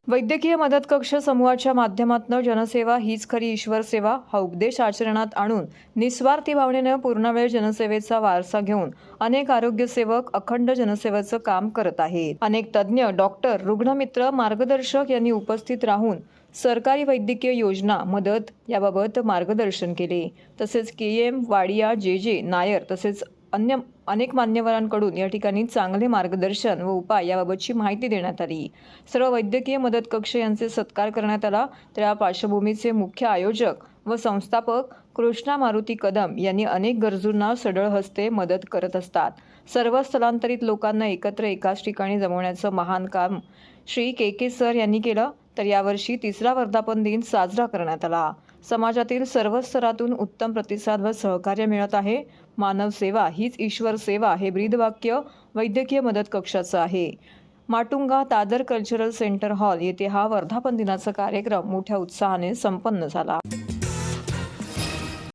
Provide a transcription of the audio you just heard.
वैद्यकीय मदत कक्ष समूहाच्या माध्यमातून जनसेवा हीच खरी ईश्वर सेवा हा उपदेश आचरणात आणून निस्वार्थी भावनेनं पूर्णवेळ जनसेवेचा वारसा घेऊन अनेक आरोग्यसेवक अखंड जनसेवेचं काम करत आहेत. अनेक तज्ज्ञ, डॉक्टर, रुग्णमित्र, मार्गदर्शक यांनी उपस्थित राहून सरकारी वैद्यकीय योजना मदत याबाबत मार्गदर्शन केले. तसेच KM वाडिया, JJ नायर तसेच अन्य अनेक मान्यवरांकडून या ठिकाणी चांगले मार्गदर्शन व उपाय याबाबतची माहिती देण्यात आली. सर्व वैद्यकीय मदत कक्ष यांचे सत्कार करण्यात आला. तर या पार्श्वभूमीचे मुख्य आयोजक व संस्थापक कृष्णा मारुती कदम यांनी अनेक गरजूंना सढळ हस्ते मदत करत असतात. सर्व स्थलांतरित लोकांना एकत्र एकाच ठिकाणी जमवण्याचं महान काम श्री KK सर यांनी केलं. तर यावर्षी 3रा वर्धापन दिन साजरा करण्यात आला. समाजातील सर्व स्तरातून उत्तम प्रतिसाद व सहकार्य मिळत आहे. मानव सेवा हीच ईश्वर सेवा हे ब्रीदवाक्य वैद्यकीय मदत कक्षाचं आहे. Matunga Dadar cultural centre hall येथे हा वर्धापन दिनाचा कार्यक्रम मोठ्या उत्साहाने संपन्न झाला.